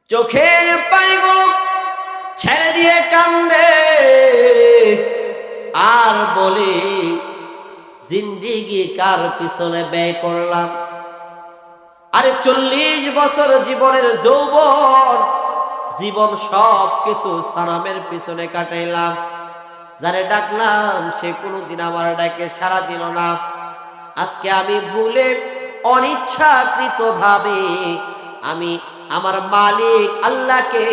চোখের পানিগুলো ছেড়ে দিয়ে কান্দে আর বলে, জিন্দেগি কার পিছনে ব্যয় করলাম। আরে 40 বছর জীবনের যৌবন, জীবন সব কিছু সানামের পিছনে কাটাইলাম। যারে ডাকলাম সে কোনোদিন আমার ডাকে সাড়া দিল না। আজকে আমি ভুলে অনিচ্ছাকৃত ভাবে আমি আমার মালিক আল্লাহকে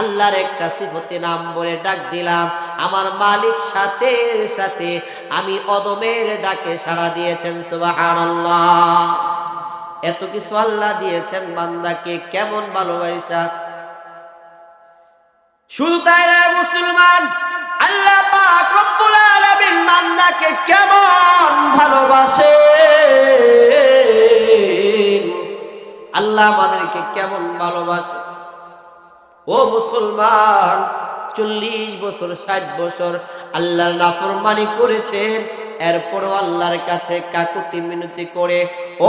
আল্লাহর একটা সিফতে নাম বলে ডাক দিলাম। আমার মালিক সাথে সাথে আমি অদমের ডাকে সাড়া দিয়েছেন। সুবহানাল্লাহ। এত কিছু আল্লাহ দিয়েছেন বান্দাকে, কেমন ভালোবাসা। শুধু তাই না মুসলমান, আল্লাহ পাক রব্বুল আলামিন বান্দাকে কেমন ভালোবাসে, আল্লাহ আমাদেরকে কেমন ভালোবাসে। ও মুসলমান, 40 বছর 60 বছর আল্লাহর নাফরমানি করেছেন, এরপরও আল্লাহর কাছে কাকুতি মিনতি করে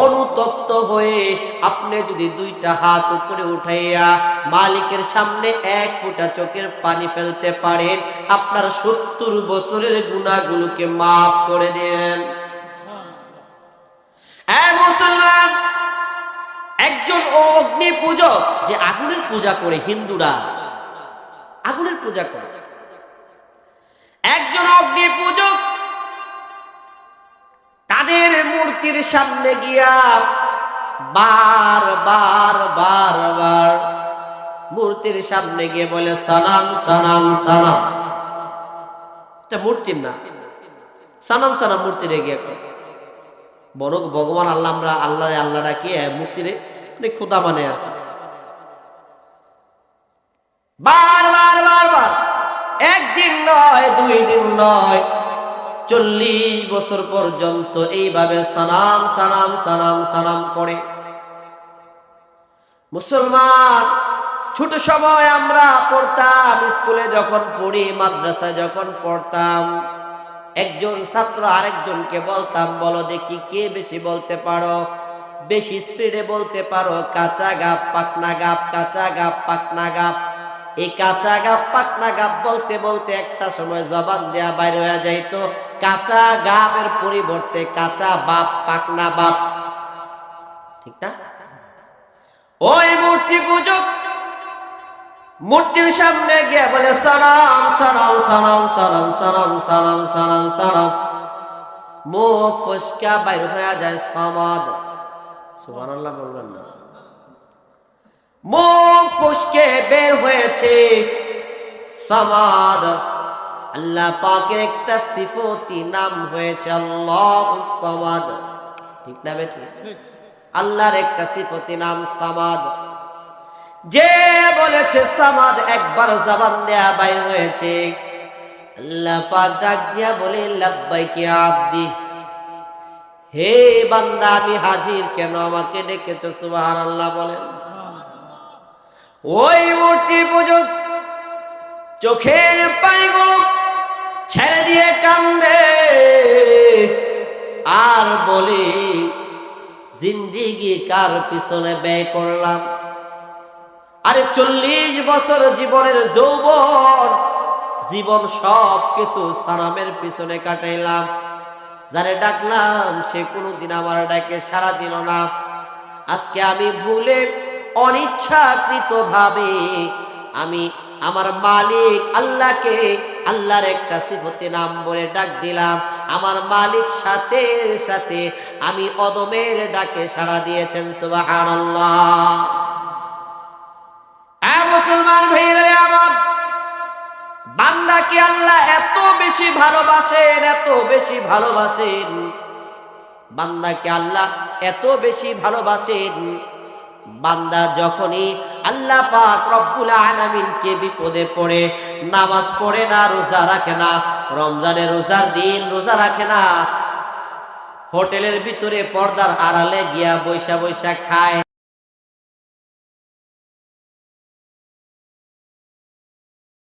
অনুতপ্ত হয়ে আপনি যদি 2টা হাত উপরে উঠাইয়া মালিকের সামনে 1 ফোঁটা চোখের পানি ফেলতে পারেন, আপনার 70 বছরের গুনাহগুলোকে মাফ করে দেন। মুসলমান, একজন অগ্নি পূজক, যে আগুনের পূজা করে, হিন্দুরা আগুনের পূজা করে, একজন অগ্নি পূজক তাদের মূর্তির সামনে গিয়া বার মূর্তির সামনে গিয়ে বলে, সালাম সালাম সালাম। এটা মূর্তির না, সালাম সালাম মূর্তিরে গিয়ে বড় ভগবান আল্লাহ, আমরা আল্লাহ আল্লাহ ডাকি, মূর্তিরে খোদা মানে আর কি। বার একদিন নয়, 2 দিন নয়, 40 বছর পর্যন্ত এইভাবে সালাম সালাম সালাম সালাম করে। মুসলমান, ছোট সময় আমরা পড়তাম, স্কুলে যখন পড়ি, মাদ্রাসায় যখন পড়তাম, একজন ছাত্র আরেকজনকে বলতাম, বলো দেখি কে বেশি বলতে পারো, বেশি স্পিডে বলতে পারো, কাঁচা গাপ পাকনা গাপ, কাঁচা গাপ পাকনা গাপ। এই কাঁচা গাপ পাকনা গাপ বলতে বলতে একটা সময় জবান দেয়া বাইর হয়ে যাইতো কাঁচা গাপের পরিবর্তে কাঁচা বাপ পাকনা বাপ। ঠিক না? ওই মূর্তি পূজক মূর্তির সামনে গিয়ে বলে, সালাম সালাম সালাম সালাম সালাম সালাম সালাম সালাম। মুখ ফসকা বাইর হয়ে যায় সামাদ। সুবহানাল্লাহ বলবেন না? মুখ ফসকে বের হয়েছে সামাদ। আল্লাহ পাকের একটা সিফতি নাম হয়েছে আল্লাহুস সামাদ। ঠিক না বেঠি? আল্লাহর একটা সিফতি নাম সামাদ। যে বলেছে সামাদ, একবার জবান দেয়া বাইর হয়েছে, আল্লাহ পাক ডাক দিয়া বলে, লাব্বাইকি আব্দি, হে বান্দা আমি হাজির, কেন আমাকে ডেকেছো? সুবহানাল্লাহ বলেন। ওই মূর্তি পূজক চোখের পানিগুলো ছেড়ে দিয়ে কান্দে আর বলে, জিন্দেগি কার পিছনে ব্যয় করলাম। আরে 40 বছর জীবনের যৌবন, জীবন সব কিছু সানামের পিছনে কাটাইলাম। যারে ডাকলাম সে কোনোদিন আমার ডাকে সাড়া দিল না। আজকে আমি ভুলে অনিচ্ছাকৃত ভাবে আমি আমার মালিক আল্লাহকে আল্লাহর একটা সিফতে নাম বলে ডাক দিলাম। আমার মালিক সাথে সাথে আমি অদমের ডাকে সাড়া দিয়েছেন। সুবহানাল্লাহ। মুসলমান ভাইরা আমার, বান্দাকে আল্লাহ এত বেশি ভালোবাসেন, এত বেশি ভালোবাসেন, বান্দাকে আল্লাহ এত বেশি ভালোবাসেন, বান্দা যখনই আল্লাহ পাক রব্বুল আলামিনকে বিপদে পড়ে নামাজ পড়ে না, রোজা রাখে না, রমজানের রোজার দিন রোজা রাখে না, হোটেলের ভিতরে পর্দার আড়ালে গিয়া বৈশা বৈশা খায়,